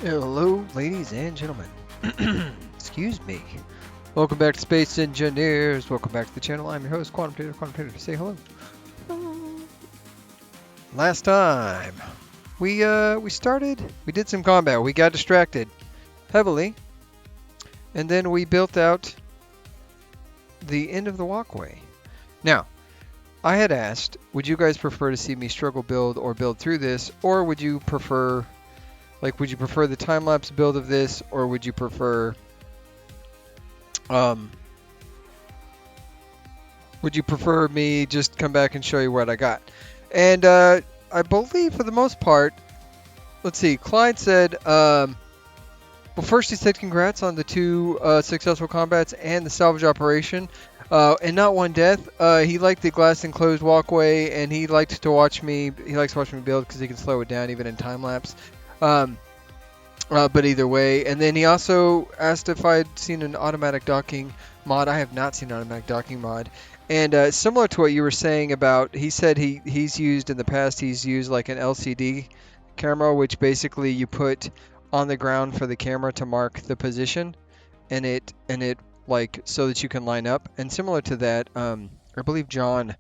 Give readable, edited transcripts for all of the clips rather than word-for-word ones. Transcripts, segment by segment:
Hello, ladies and gentlemen. Excuse me. Welcome back to Space Engineers. Welcome back to the channel. I'm your host, Quantum Tater. Quantum Tater, say hello. Last time, we did some combat. We got distracted heavily, and then we built out the end of the walkway. Now, I had asked, would you guys prefer to see me struggle build or build through this, or would you prefer the time-lapse build of this, or would you prefer um, me just come back and show you what I got? And I believe for the most part, let's see, Clyde said, well, first he said congrats on the two successful combats and the salvage operation, and not one death. He liked the glass enclosed walkway, and he likes to watch me build because he can slow it down even in time lapse. But either way, and then he also asked if I had seen an automatic docking mod. I have not seen an automatic docking mod. And similar to what you were saying about, he said he's used in the past, he's used like an LCD camera, which basically you put on the ground for the camera to mark the position, and it like so that you can line up. And similar to that, I believe John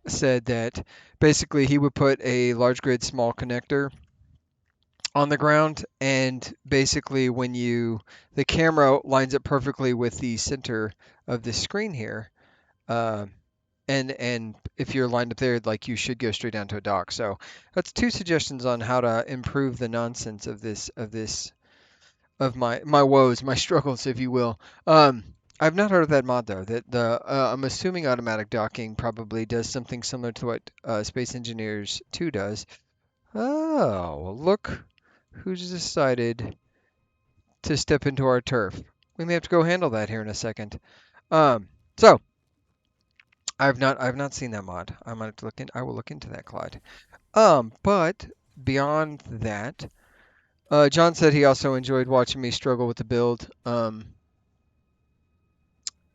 said that basically he would put a large grid small connector on the ground, and basically when the camera lines up perfectly with the center of the screen here, uh, and if you're lined up there, like, you should go straight down to a dock. So that's two suggestions on how to improve the nonsense of my woes, my struggles, if you will. I've not heard of that mod though. That the I'm assuming automatic docking probably does something similar to what Space Engineers 2 does. Oh, well, look who's decided to step into our turf. We may have to go handle that here in a second. So I've not seen that mod. I might have to I will look into that, Clyde. But beyond that, John said he also enjoyed watching me struggle with the build. And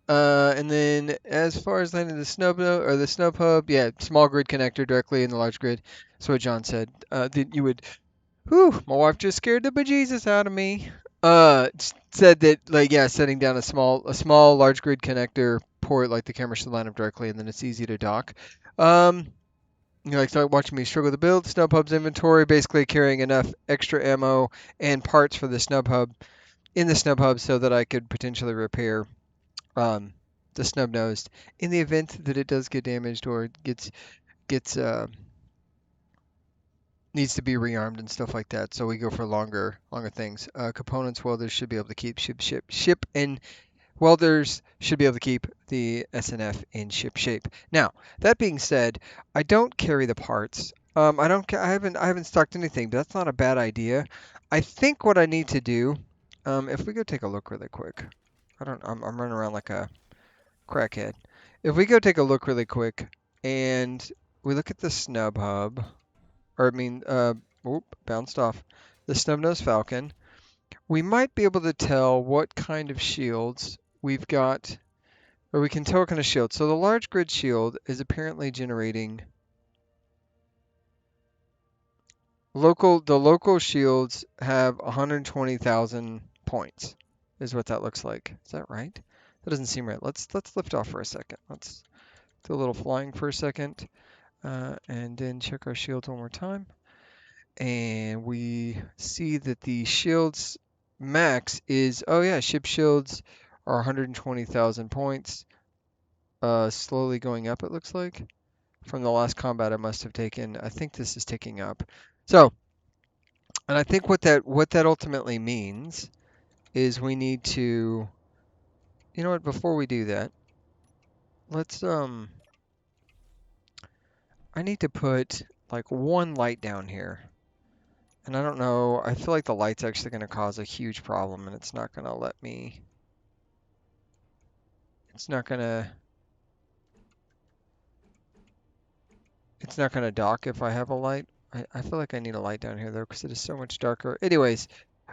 then as far as landing the snub hub, yeah, small grid connector directly in the large grid. That's what John said. That you would. Whew, my wife just scared the bejesus out of me. Said that, like, yeah, setting down a small large grid connector port, like the camera should line up directly, and then it's easy to dock. You know, like, start watching me struggle to build snub hub's inventory, basically carrying enough extra ammo and parts for the snub hub in the snub hub so that I could potentially repair um, the snub nosed in the event that it does get damaged or it gets needs to be rearmed and stuff like that. So we go for longer things. Components, welders should be able to keep ship, and welders should be able to keep the SNF in ship shape. Now, that being said, I don't carry the parts. I haven't stocked anything, but that's not a bad idea. I think what I need to do, if we go take a look really quick. I'm running around like a crackhead. If we go take a look really quick and we look at the snub hub, or I mean, bounced off. The Snub-Nosed Falcon. We might be able to tell what kind of shields we've got, or we can tell what kind of shield. So the large grid shield is apparently generating the local shields have 120,000 points, is what that looks like. Is that right? That doesn't seem right. Let's lift off for a second. Let's do a little flying for a second, and then check our shields one more time. And we see that the shields max is, oh yeah, ship shields are 120,000 points, slowly going up, it looks like, from the last combat I must have taken. I think this is ticking up. So, and I think what that ultimately means is we need to, you know what, before we do that, let's I need to put like one light down here. And I don't know, I feel like the light's actually going to cause a huge problem, and it's not going to let me, it's not going to dock if I have a light. I feel like I need a light down here though, because it is so much darker. Anyways,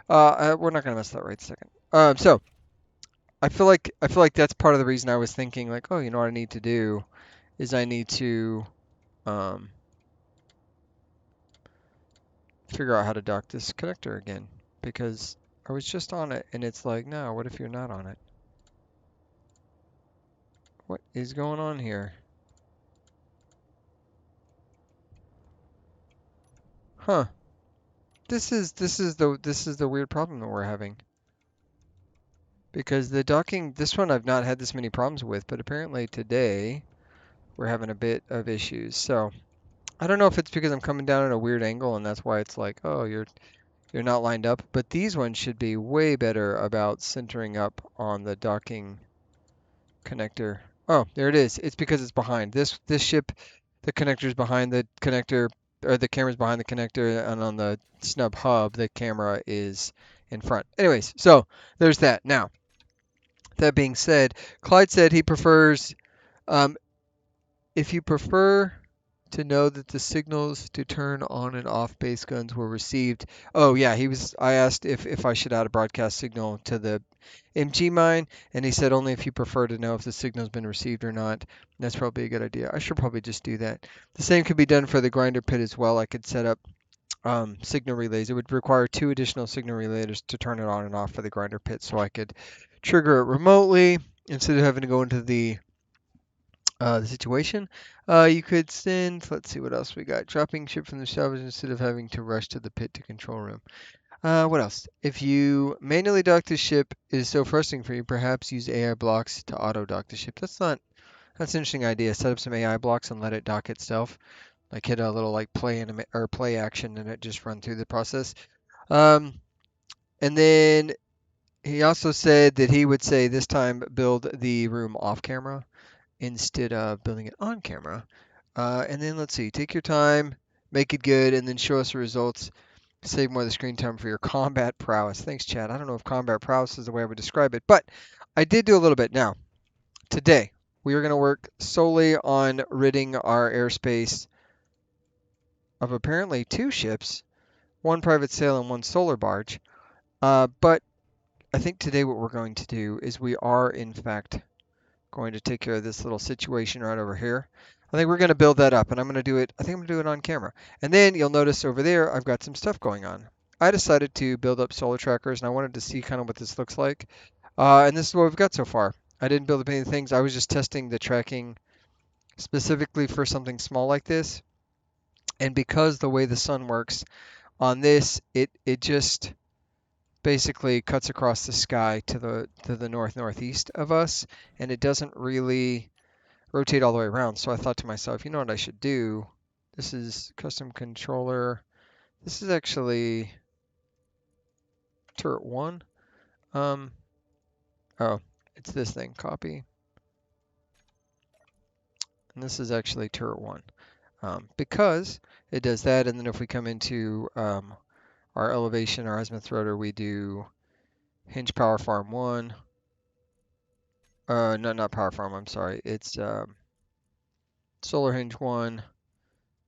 we're not going to mess that right this second. So I feel like that's part of the reason I was thinking, like, oh, you know what I need to do is I need to figure out how to dock this connector again. because I was just on it and it's like, no, what if you're not on it? What is going on here? Huh. This is the weird problem that we're having. Because the docking, this one I've not had this many problems with, but apparently today we're having a bit of issues. So I don't know if it's because I'm coming down at a weird angle and that's why it's like, oh, you're not lined up. But these ones should be way better about centering up on the docking connector. Oh, there it is. It's because it's behind. This ship, the connector's behind the connector, or the camera's behind the connector, and on the snub hub, the camera is in front. Anyways, so there's that. Now, that being said, Clyde said he prefers, um, if you prefer to know that the signals to turn on and off base guns were received. Oh yeah, I asked if I should add a broadcast signal to the MG mine, and he said only if you prefer to know if the signal's been received or not. That's probably a good idea. I should probably just do that. The same could be done for the grinder pit as well. I could set up signal relays. It would require 2 additional signal relays to turn it on and off for the grinder pit, so I could trigger it remotely instead of having to go into the situation. You could send, let's see what else we got. Dropping ship from the salvage instead of having to rush to the pit to control room. What else? If you manually dock the ship is so frustrating for you, perhaps use AI blocks to auto dock the ship. That's an interesting idea. Set up some AI blocks and let it dock itself. Like hit a little like play action and it just run through the process. Um, and then he also said that he would say this time build the room off camera instead of building it on camera. And then let's see, take your time, make it good, and then show us the results. Save more of the screen time for your combat prowess. Thanks, Chad. I don't know if combat prowess is the way I would describe it, but I did do a little bit. Now, today, we are going to work solely on ridding our airspace of apparently 2 ships, 1 private sail and 1 solar barge. But I think today what we're going to do is we are, in fact, going to take care of this little situation right over here. I think we're going to build that up, and I'm going to do it. I think I'm going to do it on camera. And then you'll notice over there, I've got some stuff going on. I decided to build up solar trackers, and I wanted to see kind of what this looks like. And this is what we've got so far. I didn't build up any things. I was just testing the tracking specifically for something small like this. And because the way the sun works on this, it just basically cuts across the sky to the northeast of us, and it doesn't really rotate all the way around. So I thought to myself, you know what I should do? This is custom controller. This is actually turret 1. Um, oh, it's this thing, copy. And this is actually turret 1. Because it does that, and then if we come into our elevation, our azimuth rotor, we do hinge power farm 1. No, not power farm, I'm sorry. It's solar hinge 1.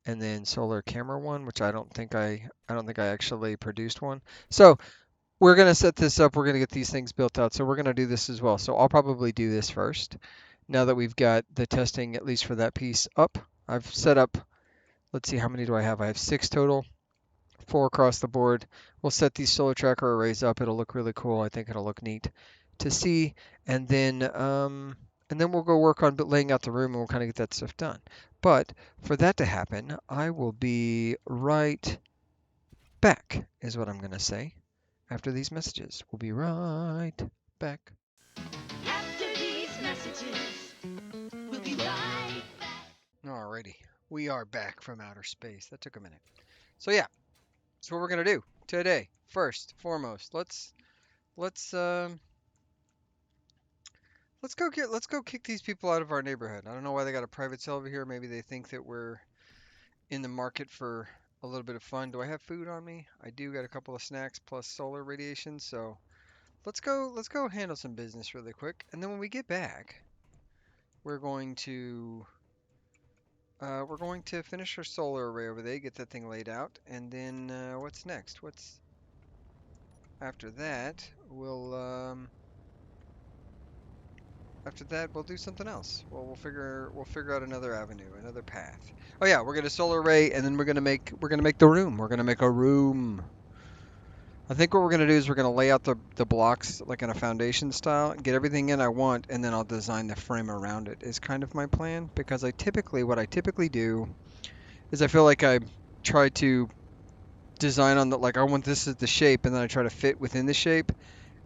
And then solar camera 1, which I don't think I actually produced one. So we're going to set this up. We're going to get these things built out. So we're going to do this as well. So I'll probably do this first. Now that we've got the testing, at least for that piece, up, I've set up, let's see, how many do I have? I have 6 total, 4 across the board. We'll set these solar tracker arrays up. It'll look really cool. I think it'll look neat to see. And then we'll go work on laying out the room and we'll kind of get that stuff done. But for that to happen, I will be right back, is what I'm going to say. After these messages, we'll be right back. After these messages, we'll be right back. Alrighty, we are back from outer space. That took a minute. So yeah, that's what we're gonna do today. First, foremost, let's let's go kick these people out of our neighborhood. I don't know why they got a private cell over here. Maybe they think that we're in the market for a little bit of fun. Do I have food on me? I do got a couple of snacks plus solar radiation. So let's go handle some business really quick. And then when we get back, we're going to finish our solar array over there, get that thing laid out, and then what's next? What's after that? After that we'll do something else. Well, we'll figure out another avenue, another path. Oh yeah, we're gonna solar array, and then we're gonna make the room. We're gonna make a room. I think what we're going to do is we're going to lay out the blocks like in a foundation style, get everything in I want, and then I'll design the frame around it is kind of my plan. Because what I typically do is I feel like I try to design on the, like I want this as the shape, and then I try to fit within the shape,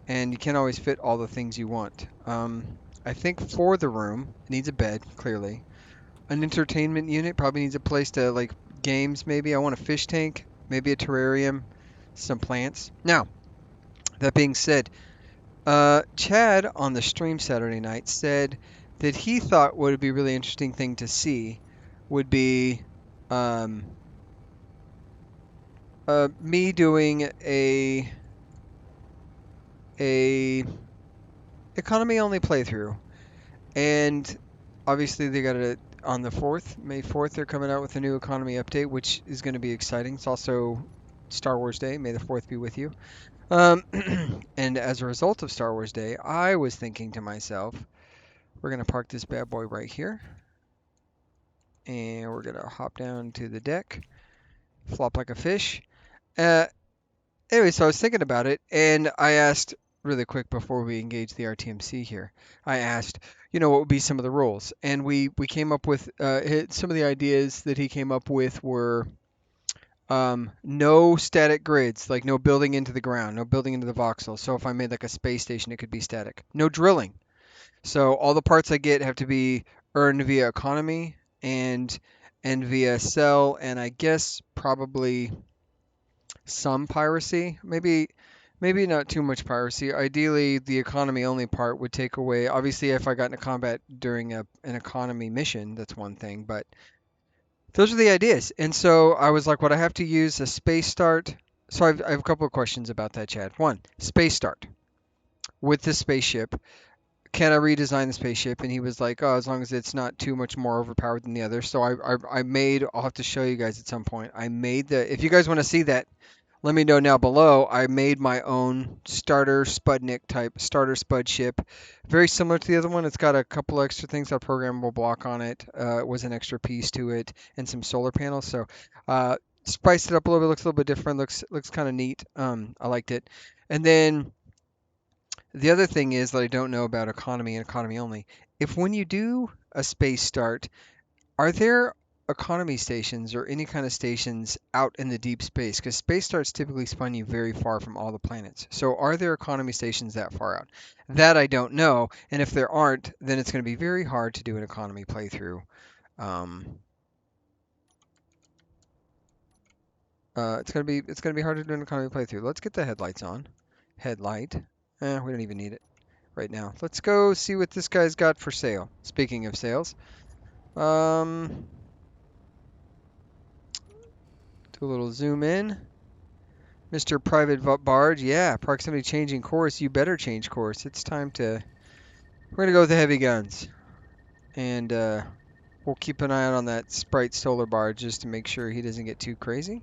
and you can't always fit all the things you want. I think for the room, it needs a bed, clearly. An entertainment unit probably needs a place to like games maybe. I want a fish tank, maybe a terrarium, some plants. Now, that being said, Chad on the stream Saturday night said that he thought what would be a really interesting thing to see would be um, me doing a economy only playthrough, and obviously they got it on the 4th, May 4th. They're coming out with a new economy update, which is going to be exciting. It's also Star Wars Day. May the 4th be with you. Um, and as a result of Star Wars Day, I was thinking to myself, we're going to park this bad boy right here. And we're going to hop down to the deck, flop like a fish. Uh, anyway, so I was thinking about it, and I asked really quick before we engage the RTMC here. I asked, what would be some of the rules, and we came up with some of the ideas that he came up with were no static grids, like no building into the ground, no building into the voxel. So if I made like a space station, it could be static. No drilling. So all the parts I get have to be earned via economy and via sell, and I guess probably some piracy. Maybe not too much piracy. Ideally, the economy only part would take away. Obviously, if I got into combat during an economy mission, that's one thing. But those are the ideas. And so I was like, would I have to use a space start? So I have a couple of questions about that, Chad. One, space start with the spaceship. Can I redesign the spaceship? And he was like, oh, as long as it's not too much more overpowered than the others. So I made, I'll have to show you guys at some point. I made if you guys want to see that, let me know now below. I made my own starter Sputnik type starter Spud ship. Very similar to the other one. It's got a couple extra things, got a programmable block on it. It was an extra piece to it and some solar panels. So spiced it up a little bit. Looks a little bit different. Looks kind of neat. I liked it. And then the other thing is that I don't know about economy and economy only. If when you do a space start, are there economy stations or any kind of stations out in the deep space? Because space starts typically spawn you very far from all the planets. So are there economy stations that far out? That I don't know. And if there aren't, then it's going to be very hard to do an economy playthrough. Um, it's gonna be hard to do an economy playthrough. Let's get the headlights on. Headlight. We don't even need it right now. Let's go see what this guy's got for sale. Speaking of sales, um, do a little zoom in. Mr. Private Barge, yeah, proximity changing course. You better change course. It's time to. We're gonna go with the heavy guns, and we'll keep an eye out on that Sprite Solar Barge just to make sure he doesn't get too crazy.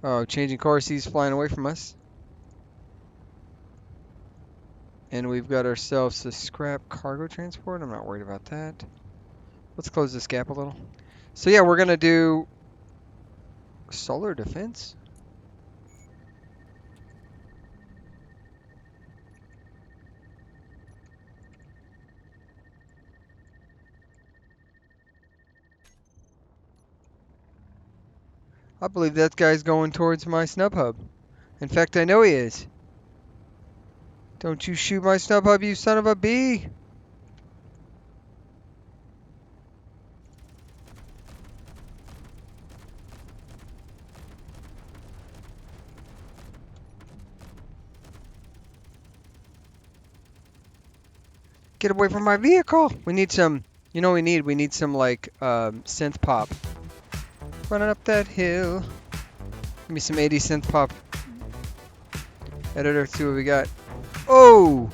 Oh, changing course. He's flying away from us. And we've got ourselves a scrap cargo transport. I'm not worried about that. Let's close this gap a little. So yeah, we're gonna do solar defense. I believe that guy's going towards my snub hub. In fact, I know he is. Don't you shoot my snub hub, you son of a bee! Get away from my vehicle! We need some, we need? We need some, like, synth pop. Running up that hill. Give me some 80 synth pop. Editor, see what we got. Oh!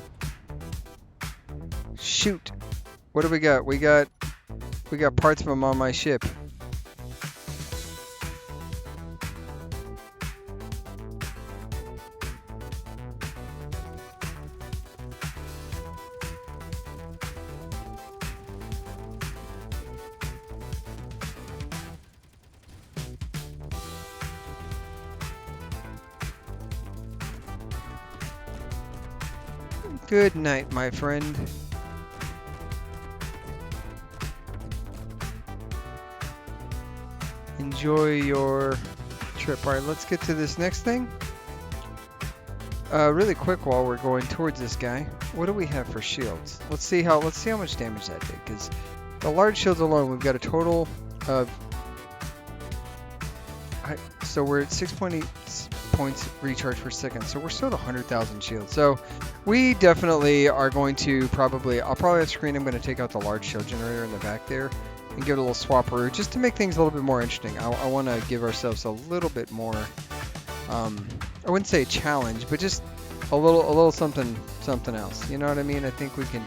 Shoot. What do we got? We got parts of them on my ship. Good night, my friend. Enjoy your trip. All right, let's get to this next thing. Really quick while we're going towards this guy, what do we have for shields? Let's see how much damage that did. Because the large shields alone, we've got a total of. So we're at 6.8 points recharge per second. So we're still at 100,000 shields. So we definitely are going to probably. I'll probably have screen. I'm going to take out the large shield generator in the back there and give it a little swapperoo just to make things a little bit more interesting. I want to give ourselves a little bit more. I wouldn't say a challenge, but just a little something else. You know what I mean? I think we can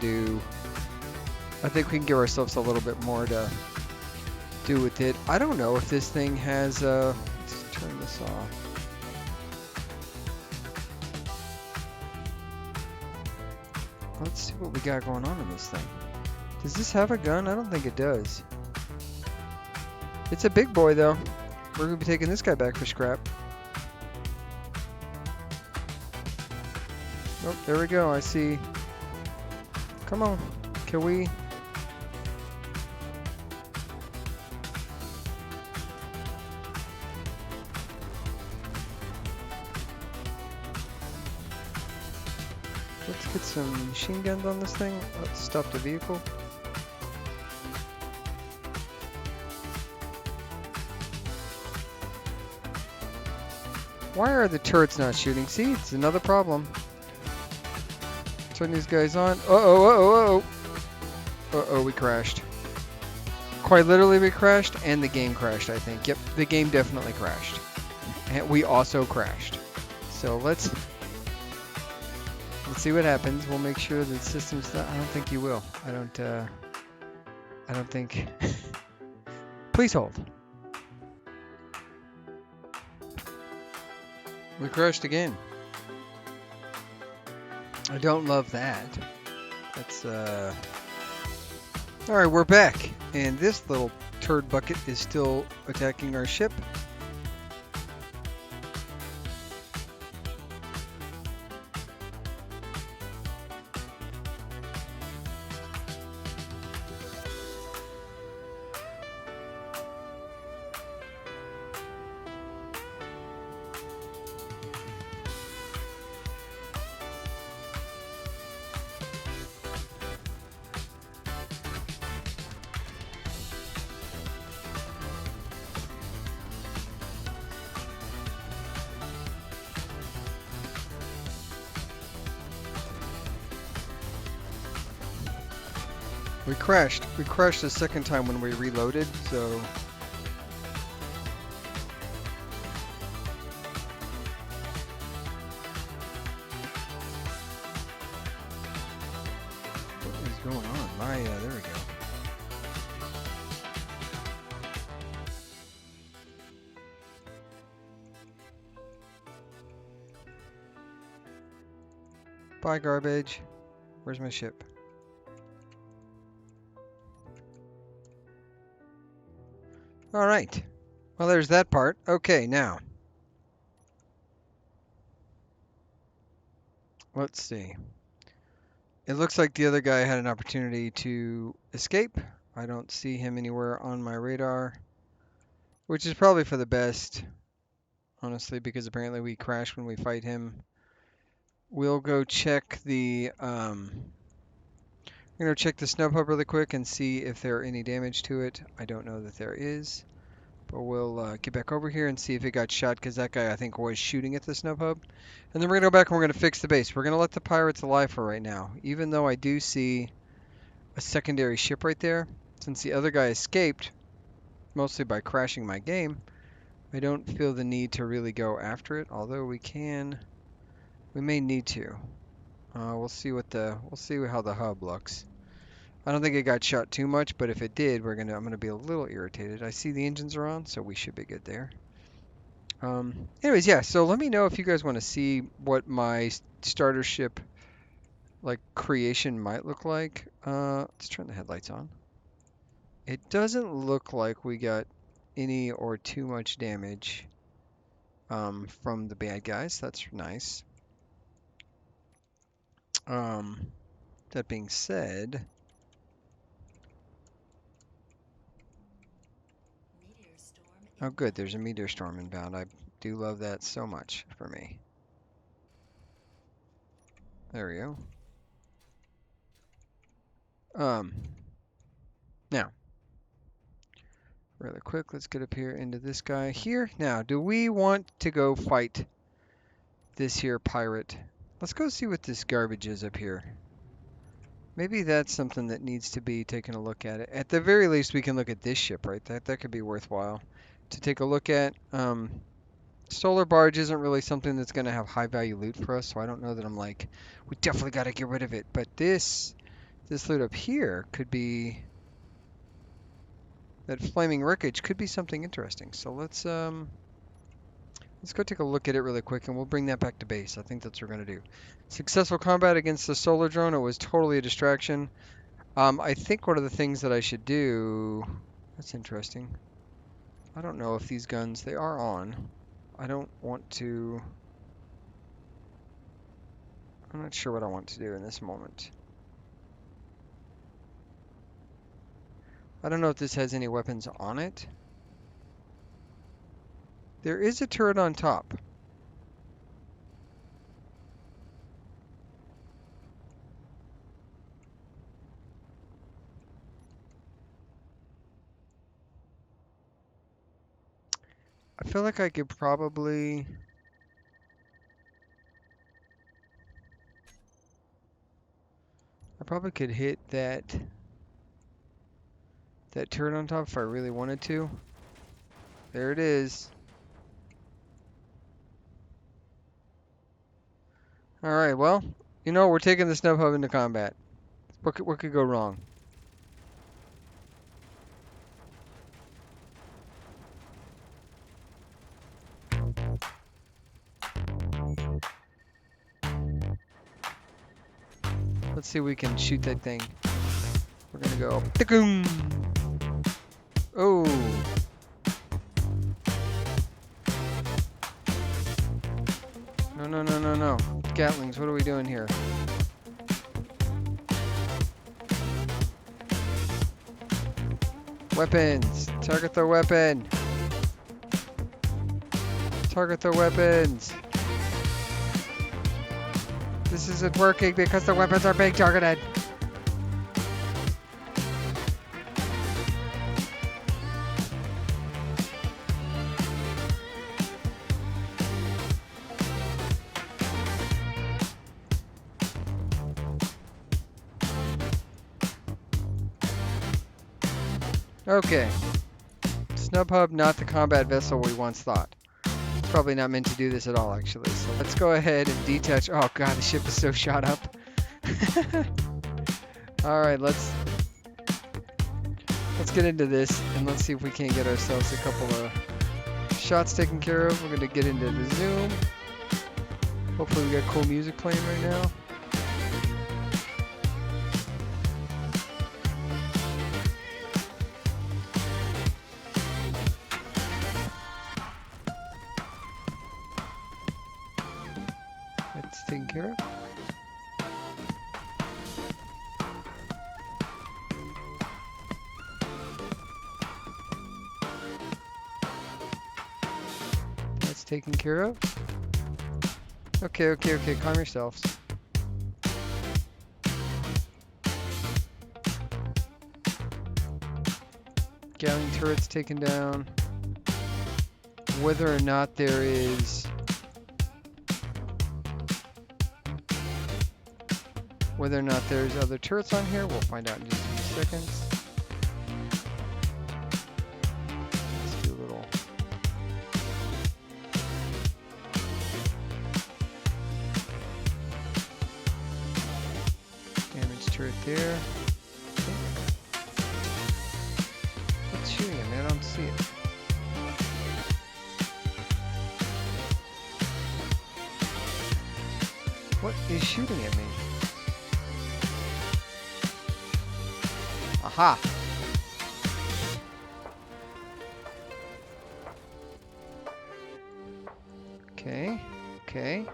give ourselves a little bit more to do with it. I don't know if this thing has. Let's turn this off. Let's see what we got going on in this thing. Does this have a gun? I don't think it does. It's a big boy though. We're gonna be taking this guy back for scrap. Oh, there we go. I see. Come on. Can we? Let's get some machine guns on this thing. Let's stop the vehicle. Why are the turrets not shooting? See, it's another problem. Turn these guys on. Uh-oh, we crashed. Quite literally we crashed, and the game crashed, I think. Yep, the game definitely crashed. And we also crashed. So let's see what happens. We'll make sure the system's not. I don't think you will. I don't think. Please hold. We crashed again. I don't love that. That's All right, we're back, and this little turd bucket is still attacking our ship. We crashed. We crashed the second time when we reloaded, so... What is going on? There we go. Bye, garbage. Where's my ship? All right. Well, there's that part. Okay, now. Let's see. It looks like the other guy had an opportunity to escape. I don't see him anywhere on my radar, which is probably for the best, honestly, because apparently we crash when we fight him. We'll go check the I'm gonna check the snub hub really quick and see if there are any damage to it. I don't know that there is, but we'll get back over here and see if it got shot, because that guy I think was shooting at the snub hub. And then we're gonna go back and we're gonna fix the base. We're gonna let the pirates alive for right now, even though I do see a secondary ship right there. Since the other guy escaped, mostly by crashing my game, I don't feel the need to really go after it. Although we may need to. We'll see how the hub looks. I don't think it got shot too much, but if it did, I'm gonna be a little irritated. I see the engines are on, so we should be good there. Anyways, yeah. So let me know if you guys want to see what my starter ship like creation might look like. Let's turn the headlights on. It doesn't look like we got any or too much damage from the bad guys. That's nice. That being said, oh good, there's a meteor storm inbound. I do love that so much for me. There we go. Now, really quick, let's get up here into this guy here. Now, do we want to go fight this here pirate? Let's go see what this garbage is up here. Maybe that's something that needs to be taken a look at. At the very least, we can look at this ship, right? That could be worthwhile to take a look at. Solar barge isn't really something that's going to have high value loot for us, so I don't know that I'm like, we definitely got to get rid of it. But this loot up here could be, that flaming wreckage could be something interesting. So let's go take a look at it really quick, and we'll bring that back to base. I think that's what we're going to do. Successful combat against the solar drone. It was totally a distraction. I think one of the things that I should do, that's interesting. I don't know if these guns, they are on. I don't want to, I'm not sure what I want to do in this moment. I don't know if this has any weapons on it. There is a turret on top. I feel like I could probably, I probably could hit that turret on top if I really wanted to. There it is. All right, well, you know, we're taking the snub hub into combat. What could go wrong? Let's see if we can shoot that thing. We're gonna go. Tick-oom! Oh. No, no, no, no, no. Gatlings, what are we doing here? Weapons! Target their weapon! Target their weapons! This isn't working because the weapons are being targeted! Okay. Snub hub, not the combat vessel we once thought. It's probably not meant to do this at all, actually. So let's go ahead and detach. Oh god, the ship is so shot up. All right, let's get into this and let's see if we can't get ourselves a couple of shots taken care of. We're gonna get into the zoom. Hopefully we got cool music playing right now. That's taken care of. That's taken care of. Okay, okay, okay, calm yourselves. Gatling turrets taken down. Whether or not there is other turrets on here, we'll find out in just a few seconds. Let's do a little damage turret there. What's shooting at me? I don't see it. What is shooting at me? Aha! Okay, okay.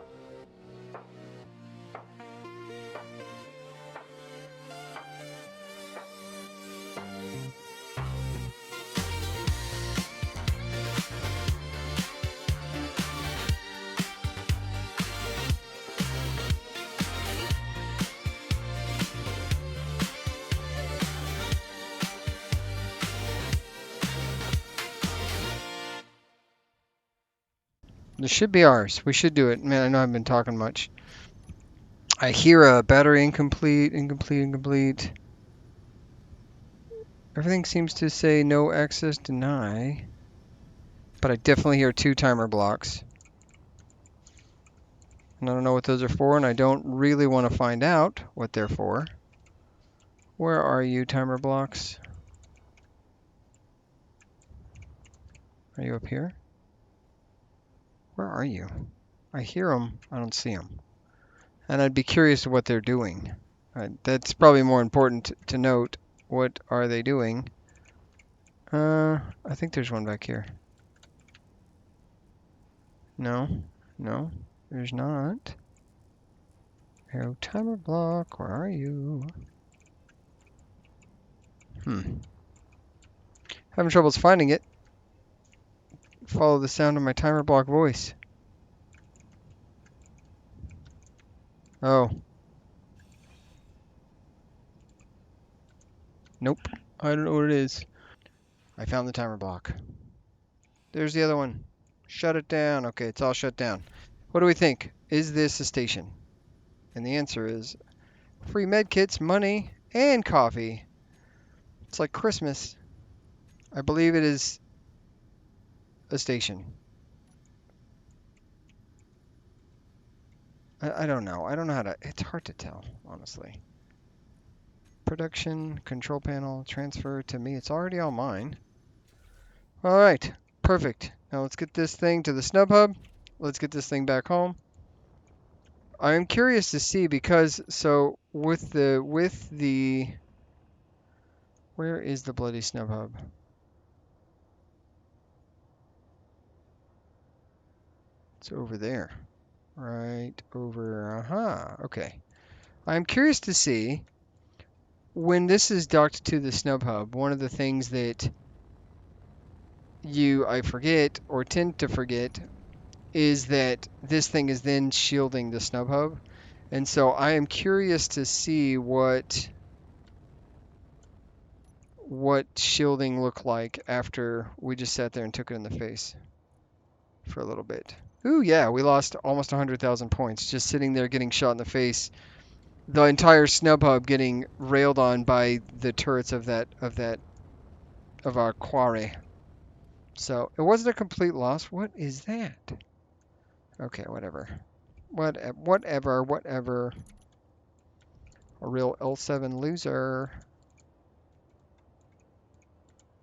This should be ours. We should do it. Man, I know I've been talking much. I hear a battery incomplete, incomplete, incomplete. Everything seems to say no access deny. But I definitely hear 2 timer blocks. And I don't know what those are for, and I don't really want to find out what they're for. Where are you, timer blocks? Are you up here? Where are you? I hear them. I don't see them. And I'd be curious what they're doing. That's probably more important to note. What are they doing? I think there's one back here. No, no, there's not. Arrow timer block, where are you? Having troubles finding it. Follow the sound of my timer block voice. Oh. Nope. I don't know what it is. I found the timer block. There's the other one. Shut it down. Okay, it's all shut down. What do we think? Is this a station? And the answer is free med kits, money, and coffee. It's like Christmas. I believe it is a station. I don't know. I don't know how to. It's hard to tell, honestly. Production, control panel, transfer to me. It's already on mine. All right, perfect. Now let's get this thing to the snub hub. Let's get this thing back home. I'm curious to see because so with the where is the bloody snub hub? It's over there. Right over. Aha. Okay. I'm curious to see when this is docked to the snub hub, one of the things that I forget or tend to forget is that this thing is then shielding the snub hub. And so I am curious to see what shielding looked like after we just sat there and took it in the face for a little bit. Ooh, yeah, we lost almost 100,000 points just sitting there getting shot in the face. The entire snub hub getting railed on by the turrets of our quarry. So it wasn't a complete loss. What is that? Okay, whatever. Whatever. A real L7 loser.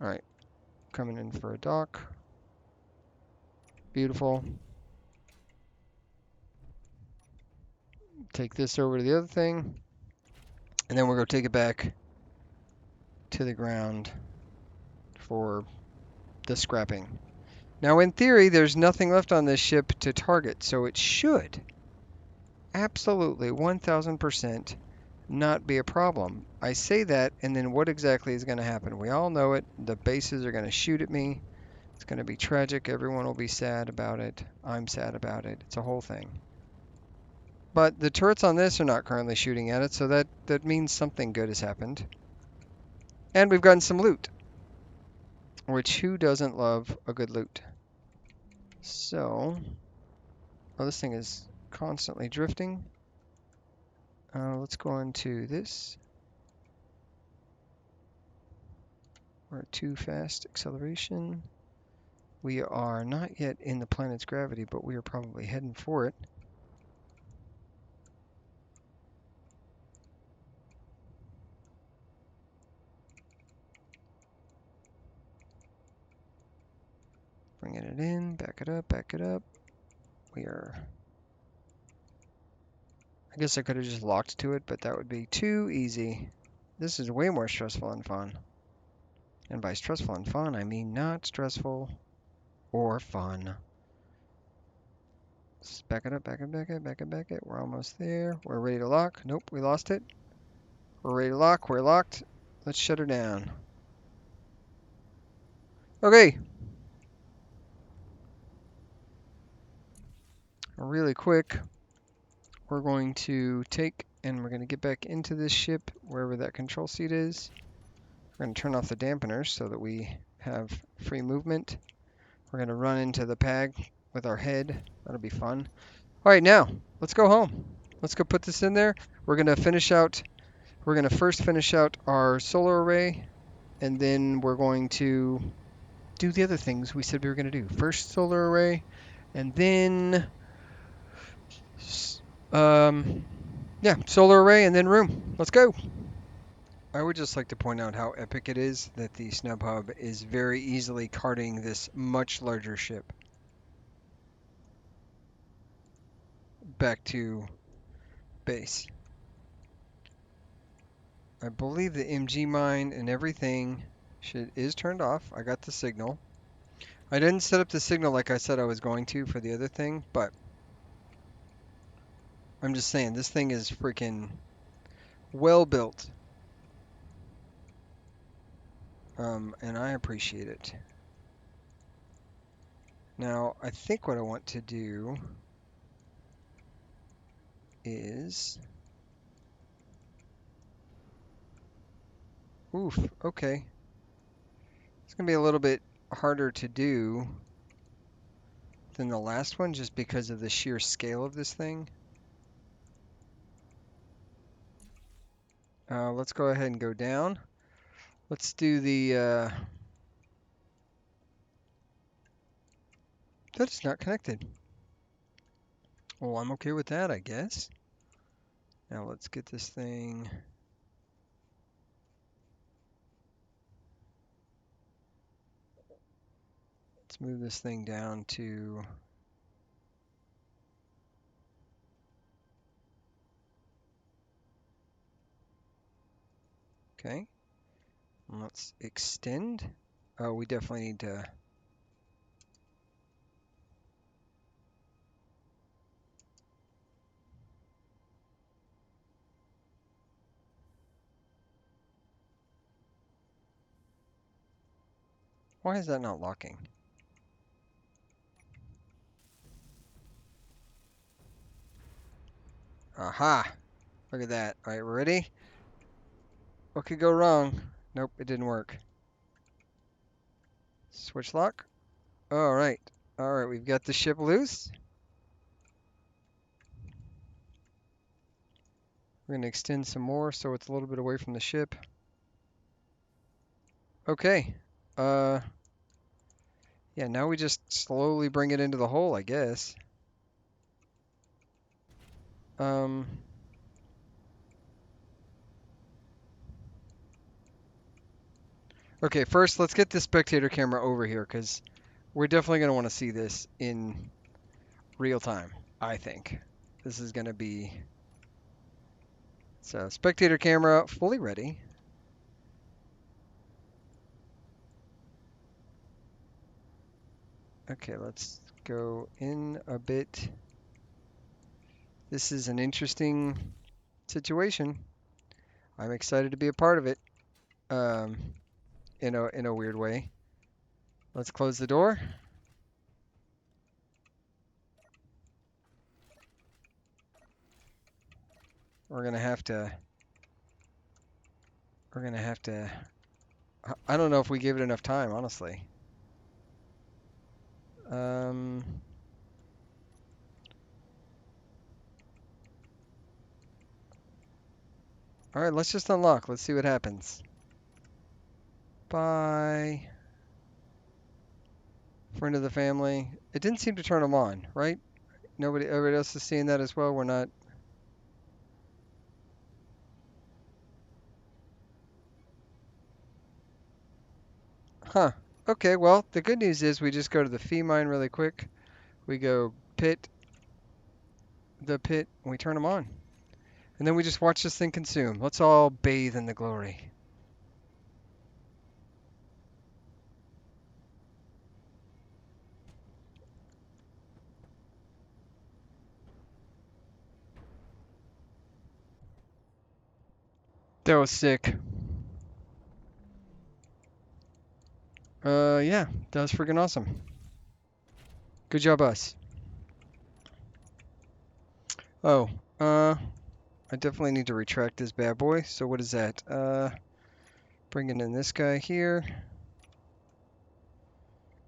All right, coming in for a dock. Beautiful. Take this over to the other thing. And then we'll go take it back to the ground for the scrapping. Now, in theory, there's nothing left on this ship to target, so it should absolutely 1000% not be a problem. I say that, and then what exactly is going to happen? We all know it. The bases are going to shoot at me. It's going to be tragic. Everyone will be sad about it. I'm sad about it. It's a whole thing. But the turrets on this are not currently shooting at it, so that means something good has happened. And we've gotten some loot, which who doesn't love a good loot? So, oh, this thing is constantly drifting. Let's go into this. We're at too fast acceleration. We are not yet in the planet's gravity, but we are probably heading for it. Bringing it in, back it up, back it up. We are... I guess I could have just locked to it, but that would be too easy. This is way more stressful and fun. And by stressful and fun, I mean not stressful or fun. Let's back it up, back it, back it, back it, back it. We're almost there. We're ready to lock. Nope, we lost it. We're ready to lock. We're locked. Let's shut her down. Okay. Really quick, we're going to take and we're going to get back into this ship, wherever that control seat is. We're going to turn off the dampeners so that we have free movement. We're going to run into the pad with our head. That'll be fun. All right, now let's go home. Let's go put this in there. We're gonna finish out. We're gonna first finish out our solar array, and then we're going to do the other things we said we were gonna do. First solar array, and then um, yeah, solar array, and then room. Let's go. I would just like to point out how epic it is that the Snub Hub is very easily carting this much larger ship back to base. I believe the MG mine and everything is turned off. I got the signal. I didn't set up the signal like I said I was going to for the other thing, but I'm just saying this thing is freaking well built. And I appreciate it. Now, I think what I want to do is... Oof, okay. It's going to be a little bit harder to do than the last one just because of the sheer scale of this thing. Let's go ahead and go down. Let's do the... That is not connected. Well, I'm okay with that, I guess. Now let's get this thing... Let's move this thing down to... Okay. Let's extend. Oh, we definitely need to... Why is that not locking? Aha! Look at that. All right, we're ready? What could go wrong? Nope, it didn't work. Switch lock. All right. All right, we've got the ship loose. We're going to extend some more so it's a little bit away from the ship. Okay. Yeah, now we just slowly bring it into the hole, I guess. Um, okay, first let's get the spectator camera over here because we're definitely going to want to see this in real time, I think. This is going to be... So, spectator camera fully ready. Okay, let's go in a bit. This is an interesting situation. I'm excited to be a part of it, um, in a weird way. Let's close the door. We're gonna have to. We're gonna have to. I don't know if we gave it enough time, honestly. Um, all right, let's just unlock. Let's see what happens. Bye. Friend of the family. It didn't seem to turn them on, right? Everybody else is seeing that as well. We're not. Huh. Okay, well, the good news is we just go to the fee mine really quick. We go pit, the pit, and we turn them on. And then we just watch this thing consume. Let's all bathe in the glory. That was sick. Yeah, that was freaking awesome. Good job, us. Oh, I definitely need to retract this bad boy. So what is that? Bringing in this guy here.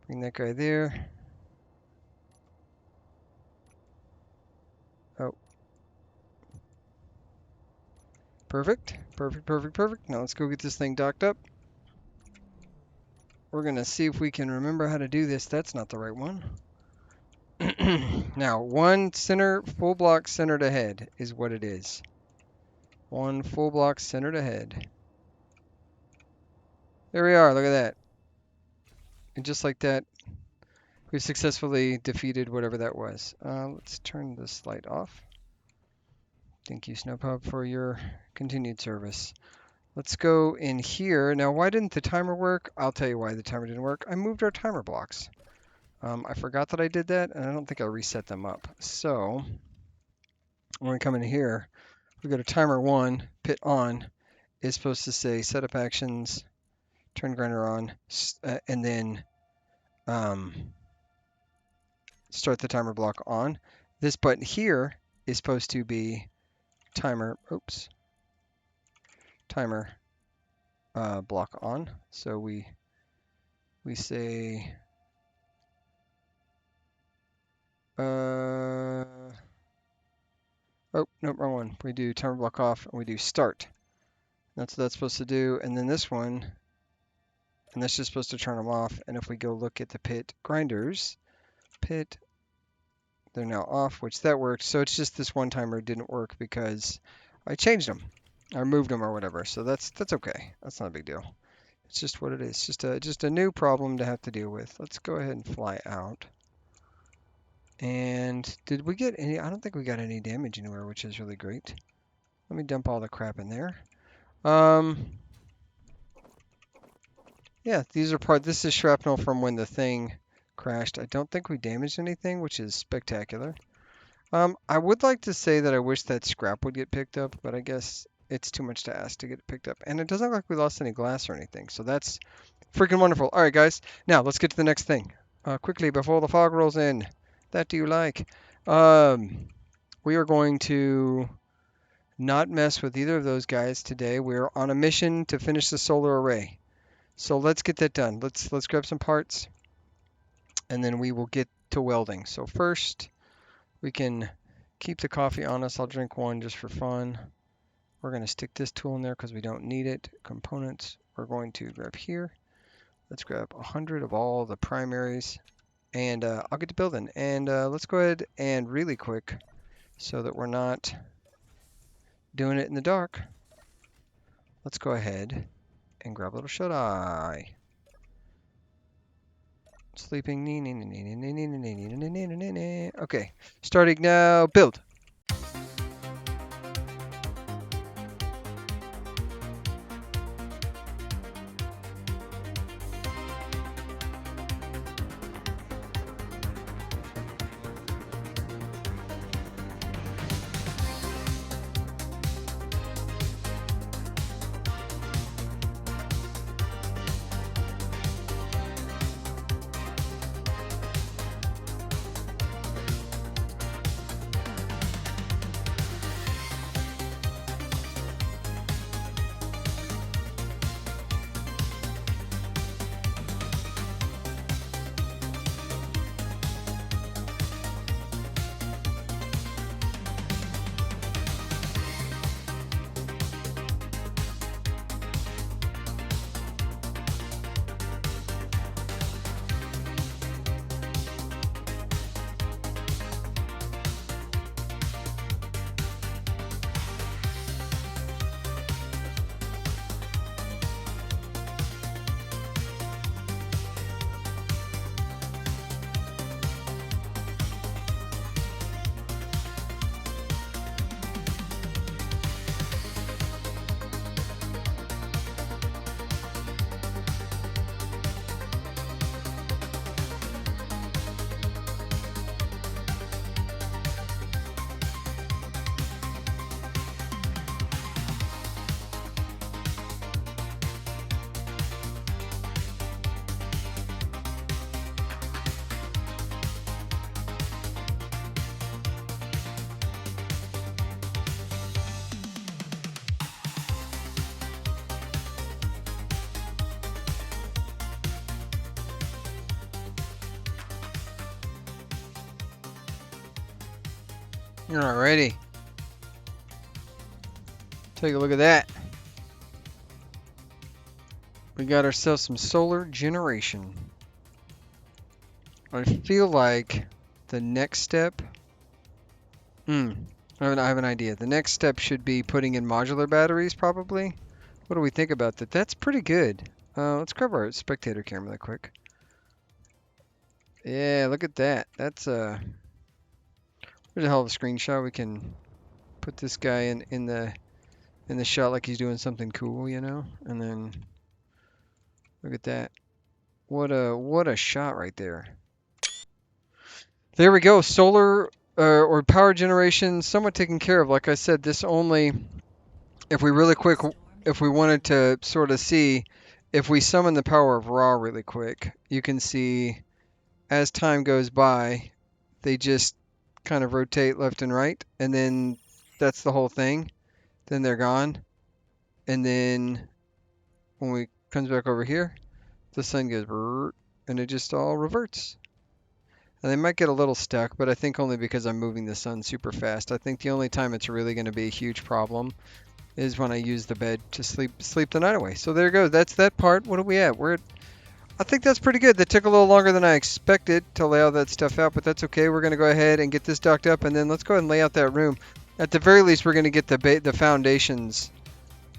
Bring that guy there. Perfect. Perfect, perfect, perfect. Now let's go get this thing docked up. We're going to see if we can remember how to do this. That's not the right one. Now, one center, full block centered ahead is what it is. One full block centered ahead. There we are. Look at that. And just like that, we've successfully defeated whatever that was. Let's turn this light off. Thank you, Snowpub, for your continued service. Let's go in here. Now, why didn't the timer work? I'll tell you why the timer didn't work. I moved our timer blocks. I forgot that I did that, and I don't think I reset them up. So when we come in here, we go to timer 1, pit on, is supposed to say setup actions, turn grinder on, and then start the timer block on. This button here is supposed to be timer, timer block on. So we say, oh, nope, wrong one. We do timer block off and we do start. That's what that's supposed to do. And then this one, and that's just supposed to turn them off. And if we go look at the pit grinders, pit, they're now off, which that worked. So it's just this one timer didn't work because I changed them. I moved them or whatever. So that's okay. That's not a big deal. It's just what it is. Just a new problem to have to deal with. Let's go ahead and fly out. And did we get any? I don't think we got any damage anywhere, which is really great. Let me dump all the crap in there. Yeah, these are this is shrapnel from when the thing crashed. I don't think we damaged anything, which is spectacular. I would like to say that I wish that scrap would get picked up, but I guess it's too much to ask to get it picked up. And it doesn't look like we lost any glass or anything, so that's freaking wonderful. All right, guys, now let's get to the next thing. Quickly, before the fog rolls in. That do you like? We are going to not mess with either of those guys today. We're on a mission to finish the solar array. So let's get that done. Let's grab some parts, and then we will get to welding. So first, we can keep the coffee on us. I'll drink one just for fun. We're going to stick this tool in there because we don't need it. Components, we're going to grab here. Let's grab 100 of all the primaries, and I'll get to building. And let's go ahead and really quick, so that we're not doing it in the dark, let's go ahead and grab a little shut-eye. Sleeping. Okay, starting now. Build. Alrighty. Take a look at that. We got ourselves some solar generation. I feel like the next step. I have an idea. The next step should be putting in modular batteries, probably. What do we think about that? That's pretty good. Let's grab our spectator camera real quick. Yeah, look at that. That's there's a hell of a screenshot. We can put this guy in the shot like he's doing something cool, you know? And then look at that. What a shot right there. There we go. Solar or power generation somewhat taken care of. Like I said, this only if we really quick if we wanted to sort of see if we summon the power of Ra really quick, you can see as time goes by, they just kind of rotate left and right, and then that's the whole thing. Then they're gone. And then when we comes back over here, the sun goes brrr, and it just all reverts. And they might get a little stuck, but I think only because I'm moving the sun super fast. I think the only time it's really going to be a huge problem is when I use the bed to sleep the night away. So there you go. That's that part. What are we at? I think that's pretty good. That took a little longer than I expected to lay all that stuff out, but that's okay. We're going to go ahead and get this docked up, and then let's go ahead and lay out that room. At the very least, we're going to get the foundations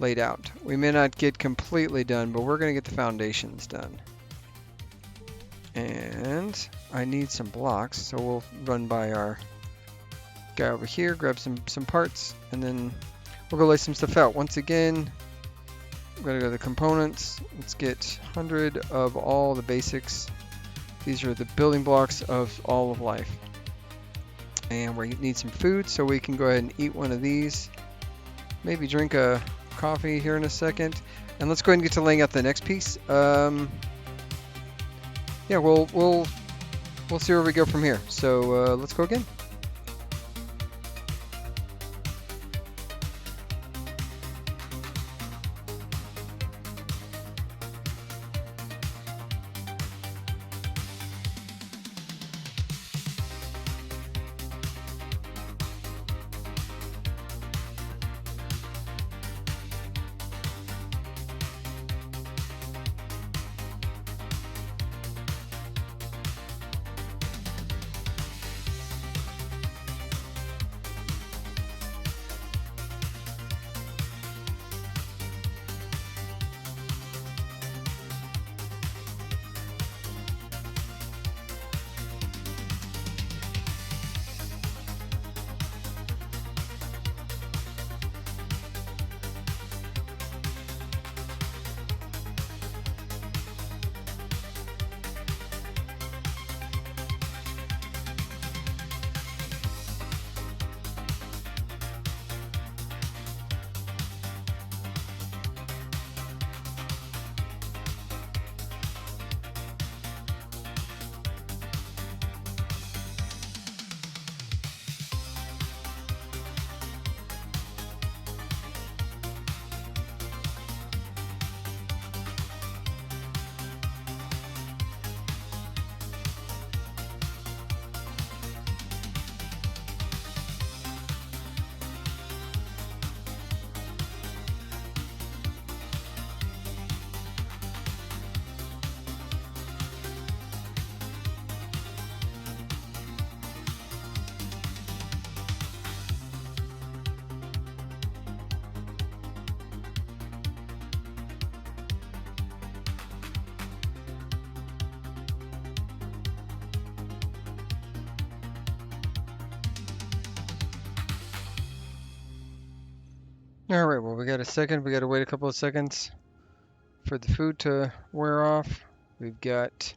laid out. We may not get completely done, but we're going to get the foundations done. And I need some blocks, so we'll run by our guy over here, grab some parts, and then we'll go lay some stuff out. Once again, we're going to go to the components. Let's get 100 of all the basics. These are the building blocks of all of life. And we need some food, so we can go ahead and eat one of these. Maybe drink a coffee here in a second. And let's go ahead and get to laying out the next piece. Yeah, we'll see where we go from here. So let's go again. All right, well, we got a second. We got to wait a couple of seconds for the food to wear off. We've got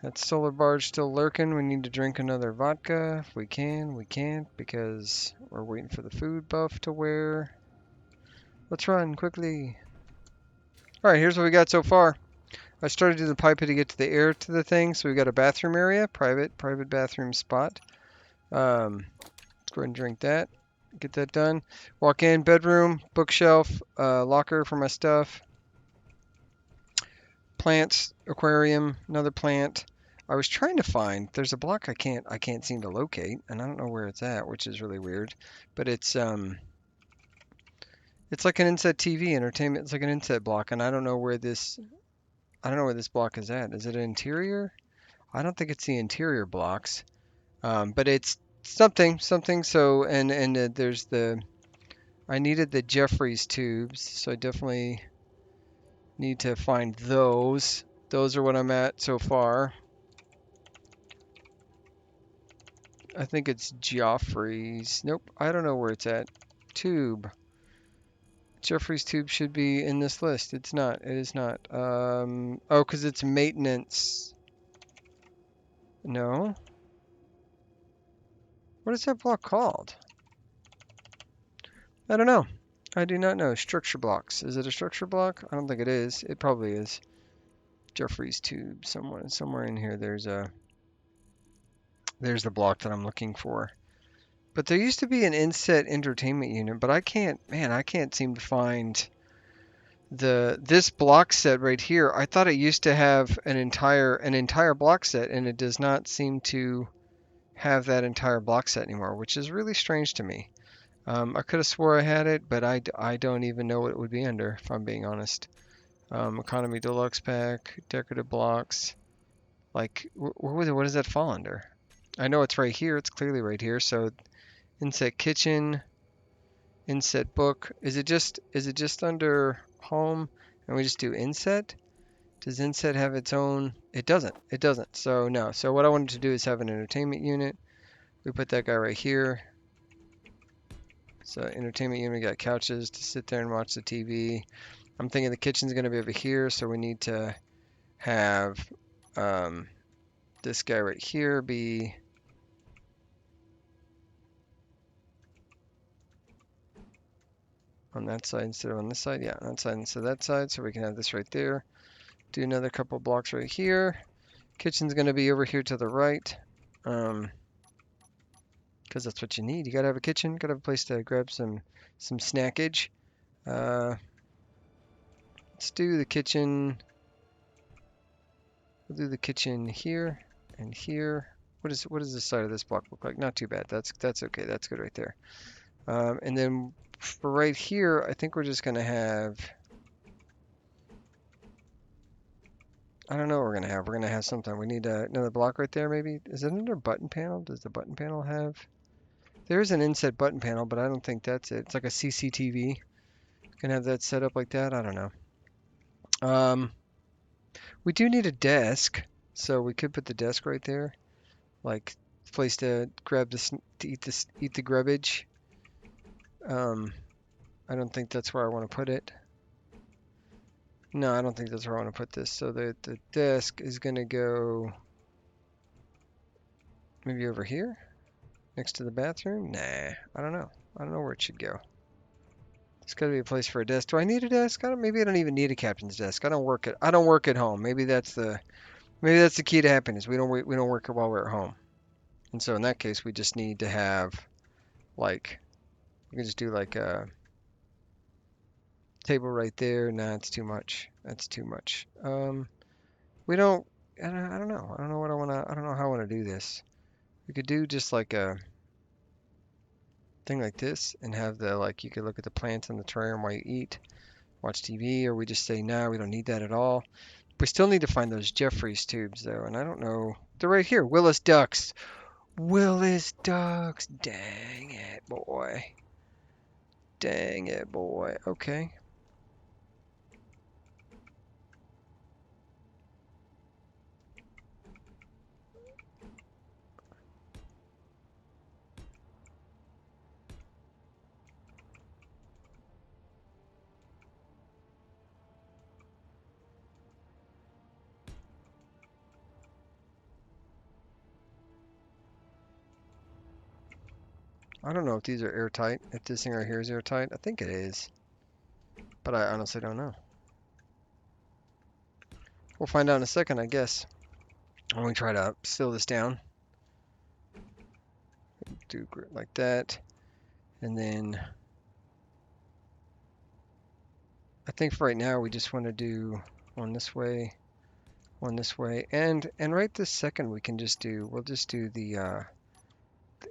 that solar barge still lurking. We need to drink another vodka. If we can, we can't because we're waiting for the food buff to wear. Let's run quickly. All right, here's what we got so far. I started doing the pipe to get to the air to the thing, so we got a bathroom area, private bathroom spot. Let's go ahead and drink that. Get that done. Walk in, bedroom, bookshelf, locker for my stuff. Plants, aquarium, another plant. I was trying to find. There's a block I can't seem to locate, and I don't know where it's at, which is really weird. But it's It's like an inset TV entertainment. It's like an inset block, and I don't know where this block is at. Is it an interior? I don't think it's the interior blocks, but it's something. So and there's the I needed the Jeffries tubes, so I definitely need to find those. Those are what I'm at so far. I think it's Joffrey's. Nope, I don't know where it's at. Tube. Jeffrey's tube should be in this list. It's not. It is not. Oh, because it's maintenance. No. What is that block called? I don't know. I do not know. Structure blocks. Is it a structure block? I don't think it is. It probably is. Jeffrey's tube. Somewhere in here. There's the block that I'm looking for. But there used to be an inset entertainment unit, but I can't. Man, I can't seem to find this block set right here. I thought it used to have an entire block set, and it does not seem to have that entire block set anymore, which is really strange to me. I could have swore I had it, but I don't even know what it would be under, if I'm being honest. Economy Deluxe Pack, decorative blocks. Like, what does that fall under? I know it's right here. It's clearly right here. So, inset kitchen, inset book. Is it just under home, and we just do inset? Does inset have its own? It doesn't. It doesn't. So no. So what I wanted to do is have an entertainment unit. We put that guy right here. So entertainment unit, we got couches to sit there and watch the TV. I'm thinking the kitchen's going to be over here, so we need to have um, this guy right here be on that side instead of on this side. Yeah, on that side instead of that side, so we can have this right there. Do another couple blocks right here. Kitchen's going to be over here to the right, because that's what you need. You got to have a kitchen, got to have a place to grab some snackage. Uh, let's do the kitchen. We'll do the kitchen here and here. What does the side of this block look like? Not too bad. That's okay. That's good right there. And then for right here, I think we're just gonna have. I don't know what we're gonna have. We're gonna have something. We need another block right there, maybe. Is it under button panel? Does the button panel have? There is an inset button panel, but I don't think that's it. It's like a CCTV. Can have that set up like that. I don't know. We do need a desk, so we could put the desk right there, like place to grab this to eat the grubbage. Um, I don't think that's where I want to put it. No, I don't think that's where I want to put this. So the desk is gonna go maybe over here, next to the bathroom. Nah, I don't know. I don't know where it should go. There's got to be a place for a desk. Do I need a desk? Maybe I don't even need a captain's desk. I don't work at home. Maybe that's the key to happiness. We don't work while we're at home. And so in that case, we just need to have like we can just do like a table right there. Nah, it's too much. That's too much. We don't. I don't know. I don't know what I wanna. I don't know how I wanna do this. We could do just like a thing like this and have the like you could look at the plants in the terrarium while you eat, watch TV, or we just say no, we don't need that at all. We still need to find those Jeffries tubes though, and I don't know. They're right here. Willis ducks. Willis ducks. Dang it, boy. Dang it, boy. Okay. I don't know if these are airtight. If this thing right here is airtight, I think it is. But I honestly don't know. We'll find out in a second, I guess. When we try to seal this down. Do grit like that. And then I think for right now we just want to do one this way, and right this second we'll just do the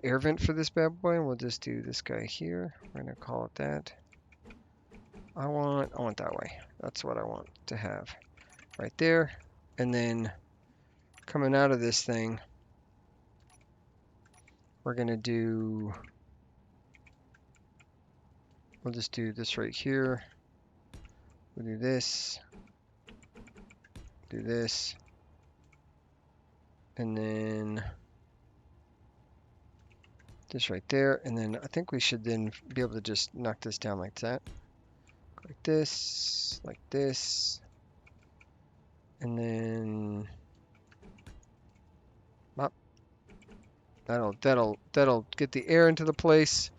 air vent for this bad boy, and we'll just do this guy here. We're gonna call it that. I want that way. That's what I want to have right there. And then coming out of this thing, we're gonna do, we'll just do this right here. We'll do this, and then this right there. And then I think we should then be able to just knock this down like that. Like this, and then up. That'll get the air into the place.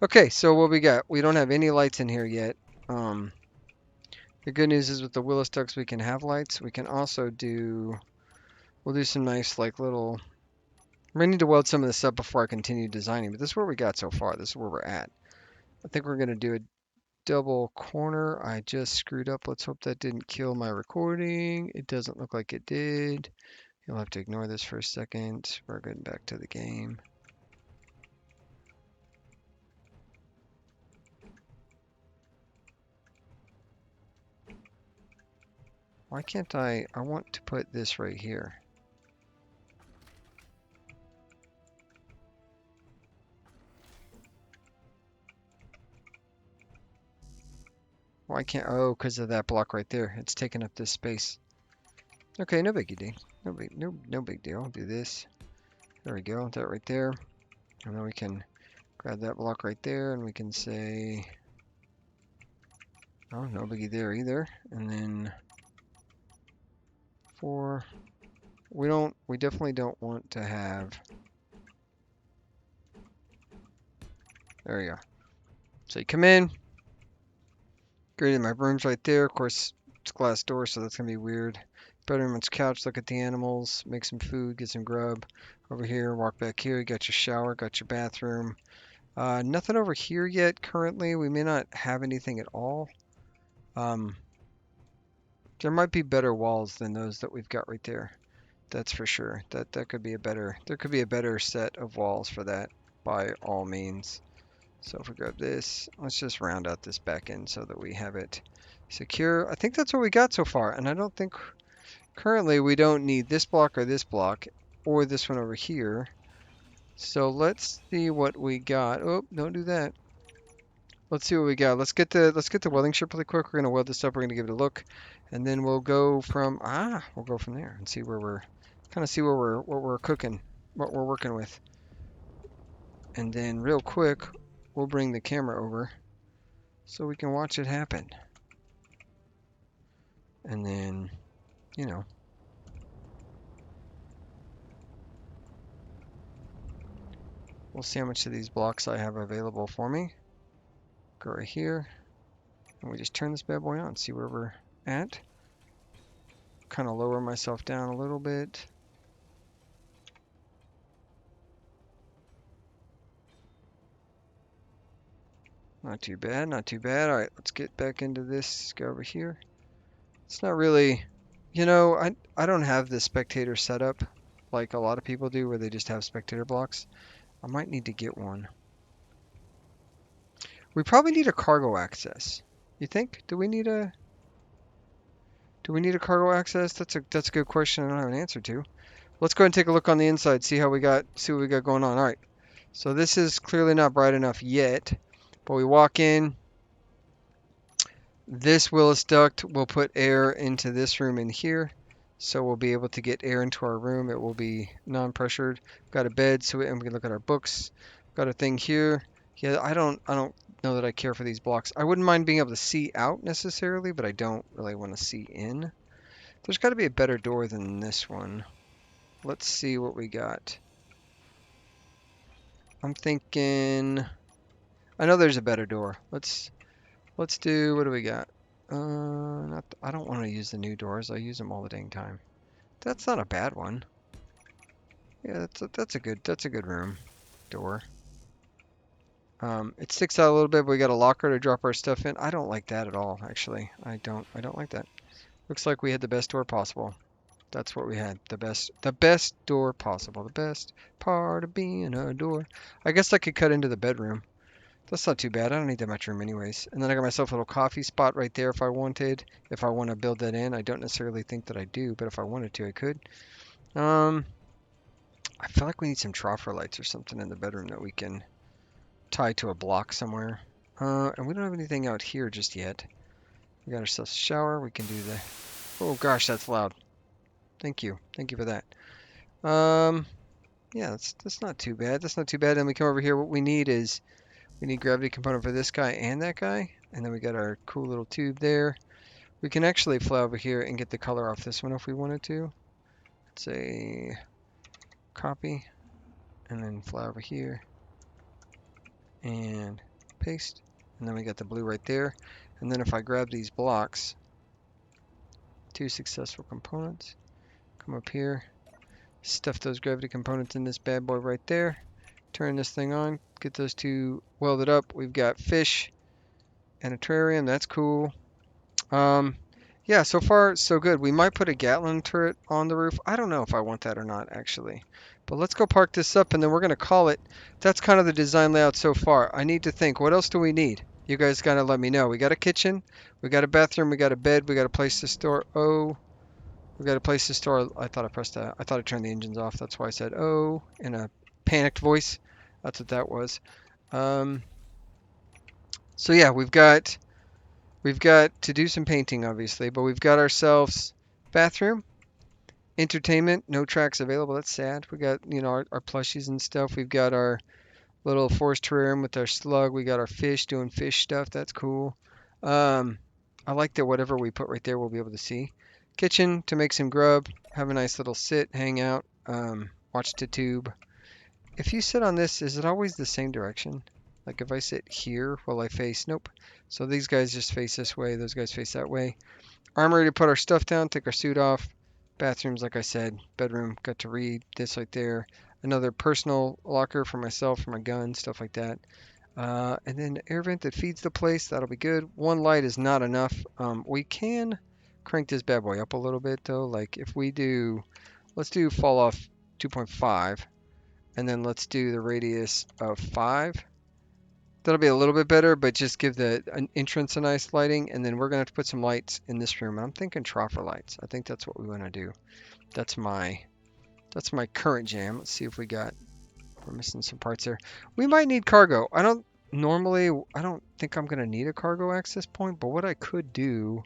Okay, so what we got? We don't have any lights in here yet. Um, the good news is with the Willis ducks we can have lights. We can also do, we'll do some nice like little. We need to weld some of this up before I continue designing, but this is where we got so far. This is where we're at. I think we're gonna do a double corner. I just screwed up. Let's hope that didn't kill my recording. It doesn't look like it did. You'll have to ignore this for a second. We're getting back to the game. Why can't I want to put this right here. Why can't, oh, because of that block right there. It's taking up this space. Okay, no biggie deal. No big deal. Do this. There we go, that right there. And then we can grab that block right there and we can say, oh, no biggie there either. And then 4. We definitely don't want to have, there we go. So you come in, great, my room's right there. Of course, it's glass door, so that's gonna be weird. Bedroom, it's couch, look at the animals, make some food, get some grub. Over here, walk back here, you got your shower, got your bathroom. Nothing over here yet currently. We may not have anything at all. Um, there might be better walls than those that we've got right there. That's for sure. That could be a better, there could be a better set of walls for that by all means. So if we grab this, let's just round out this back end so that we have it secure. I think that's what we got so far. And I don't think currently we don't need this block or this one over here. So let's see what we got. Oh, don't do that. Let's see what we got. Let's get the welding strip really quick. We're gonna weld this up. We're gonna give it a look, and then we'll go from there and see where we're kind of see where we're what we're cooking, what we're working with, and then real quick we'll bring the camera over so we can watch it happen, and then you know we'll see how much of these blocks I have available for me. Go right here, and we just turn this bad boy on. See where we're at. Kind of lower myself down a little bit. Not too bad, not too bad. All right, let's get back into this. Go over here. It's not really, I don't have the spectator setup like a lot of people do where they just have spectator blocks. I might need to get one. We probably need a cargo access. You think? Do we need a cargo access? That's a good question I don't have an answer to. Let's go ahead and take a look on the inside, see what we got going on. All right. So this is clearly not bright enough yet, but we walk in. This Willis duct will put air into this room in here, so we'll be able to get air into our room. It will be non-pressured. Got a bed, and we can look at our books. Got a thing here. Yeah, I don't know that I care for these blocks. I wouldn't mind being able to see out necessarily, but I don't really want to see in. There's got to be a better door than this one. Let's see what we got. I'm thinking, I know there's a better door. Let's do, what do we got? I don't want to use the new doors. I use them all the dang time. That's not a bad one. Yeah, that's a good room door. It sticks out a little bit, but we got a locker to drop our stuff in. I don't like that at all, actually. I don't like that. Looks like we had the best door possible. That's what we had. The best door possible. The best part of being a door. I guess I could cut into the bedroom. That's not too bad. I don't need that much room anyways. And then I got myself a little coffee spot right there if I wanted. If I want to build that in. I don't necessarily think that I do, but if I wanted to, I could. Um, I feel like we need some troffer lights or something in the bedroom that we can tie to a block somewhere. And we don't have anything out here just yet. We got ourselves a shower. We can do the... Oh gosh, that's loud. Thank you. Thank you for that. Yeah, that's not too bad. That's not too bad. Then we come over here. What we need is we need gravity component for this guy and that guy. And then we got our cool little tube there. We can actually fly over here and get the color off this one if we wanted to. Let's say copy and then fly over here and paste. And then we got the blue right there. And then if I grab these blocks, two successful components, come up here, stuff those gravity components in this bad boy right there, turn this thing on, get those two welded up. We've got fish and a terrarium. That's cool. Um, yeah, so far so good. We might put a Gatling turret on the roof. I don't know if I want that or not actually. But let's go park this up and then we're going to call it. That's kind of the design layout so far. I need to think, what else do we need? You guys got to let me know. We got a kitchen, we got a bathroom, we got a bed, we got a place to store. Oh, we got a place to store. I thought I pressed that. I thought I turned the engines off. That's why I said oh in a panicked voice. That's what that was. Um, so yeah, we've got to do some painting, obviously, but we've got ourselves bathroom, entertainment, no tracks available. That's sad. We got, our plushies and stuff. We've got our little forest terrarium with our slug. We got our fish doing fish stuff. That's cool. Um, I like that whatever we put right there, we'll be able to see. Kitchen to make some grub, have a nice little sit, hang out, watch the tube. If you sit on this, is it always the same direction? Like if I sit here, will I face? Nope. So these guys just face this way, those guys face that way. Armory to put our stuff down, take our suit off. Bathrooms, like I said, bedroom, got to read, this right there. Another personal locker for myself, for my gun, stuff like that. And then air vent that feeds the place, that'll be good. One light is not enough. We can crank this bad boy up a little bit though. Like if we do, let's do fall off 2.5, and then let's do the radius of 5. That'll be a little bit better, but just give the an entrance a nice lighting, and then we're gonna have to put some lights in this room. And I'm thinking troffer lights. I think that's what we want to do. That's my current jam. Let's see if we're missing some parts there. We might need cargo. I don't think I'm gonna need a cargo access point, but what I could do,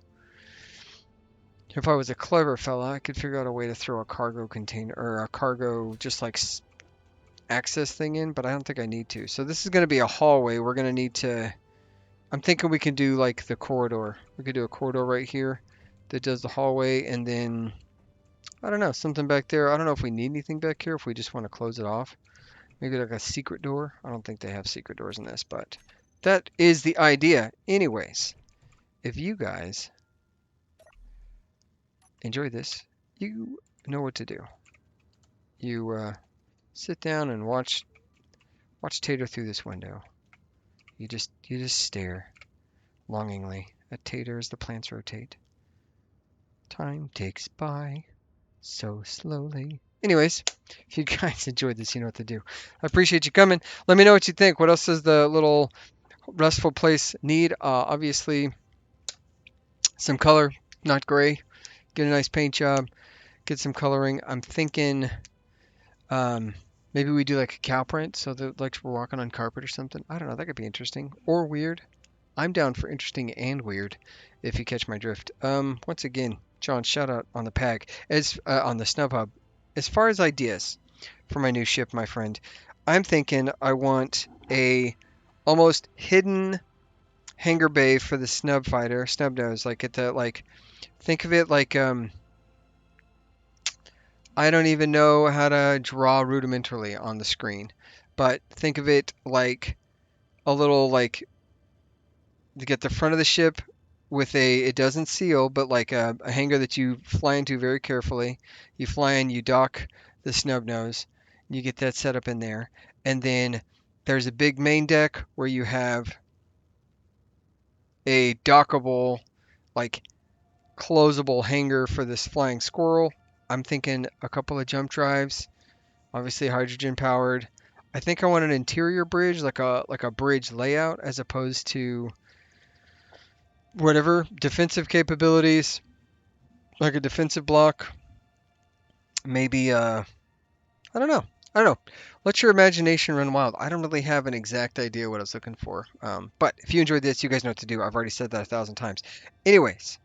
if I was a clever fella, I could figure out a way to throw a cargo container or a cargo just like access thing in, but I don't think I need to. So this is going to be a hallway. We're going to need to, I'm thinking we can do like the corridor. We could do a corridor right here that does the hallway, and then, I don't know, something back there. I don't know if we need anything back here, if we just want to close it off. Maybe like a secret door. I don't think they have secret doors in this, but that is the idea. Anyways, if you guys enjoy this, you know what to do. You sit down and watch Tater through this window. You just stare longingly at Tater as the plants rotate. Time ticks by so slowly. Anyways, if you guys enjoyed this, you know what to do. I appreciate you coming. Let me know what you think. What else does the little restful place need? Obviously, some color, not gray. Get a nice paint job. Get some coloring. I'm thinking maybe we do like a cow print so that like we're walking on carpet or something. I don't know. That could be interesting or weird. I'm down for interesting and weird, if you catch my drift. Once again, John, shout out on the pack as on the Snub Hub. As far as ideas for my new ship, my friend, I'm thinking I want a almost hidden hangar bay for the Snub Fighter, Snub Nose. Like at the think of it like I don't even know how to draw rudimentarily on the screen, but think of it like a little like to get the front of the ship with it doesn't seal, but like a hangar that you fly into very carefully. You fly in, you dock the snub nose, you get that set up in there, and then there's a big main deck where you have a dockable, like closable hangar for this flying squirrel. I'm thinking a couple of jump drives, obviously hydrogen powered. I think I want an interior bridge, like a bridge layout, as opposed to whatever defensive capabilities, like a defensive block. Maybe I don't know. I don't know. Let your imagination run wild. I don't really have an exact idea what I was looking for. But if you enjoyed this, you guys know what to do. I've already said that 1,000 times. Anyways,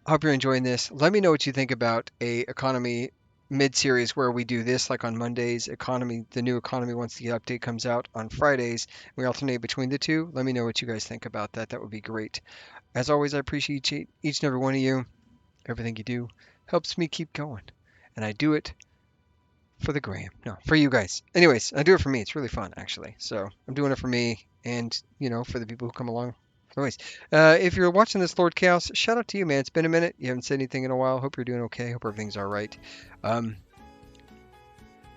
I hope you're enjoying this. Let me know what you think about a economy mid-series where we do this like on Mondays. Economy, the new economy once the update comes out on Fridays. We alternate between the two. Let me know what you guys think about that. That would be great. As always, I appreciate each and every one of you. Everything you do helps me keep going. And I do it for the gram. No, for you guys. Anyways, I do it for me. It's really fun, actually. So I'm doing it for me and, for the people who come along. Anyways, if you're watching this, Lord Chaos, shout out to you, man. It's been a minute. You haven't said anything in a while. Hope you're doing okay. Hope everything's all right. Um,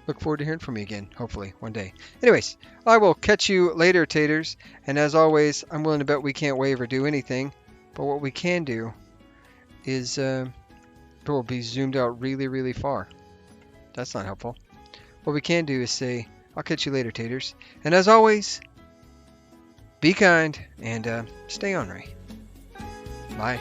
look forward to hearing from you again, hopefully, one day. Anyways, I will catch you later, taters. And as always, I'm willing to bet we can't wave or do anything. But what we can do is we'll be zoomed out really, really far. That's not helpful. What we can do is say, I'll catch you later, taters. And as always, be kind and stay ornery. Bye.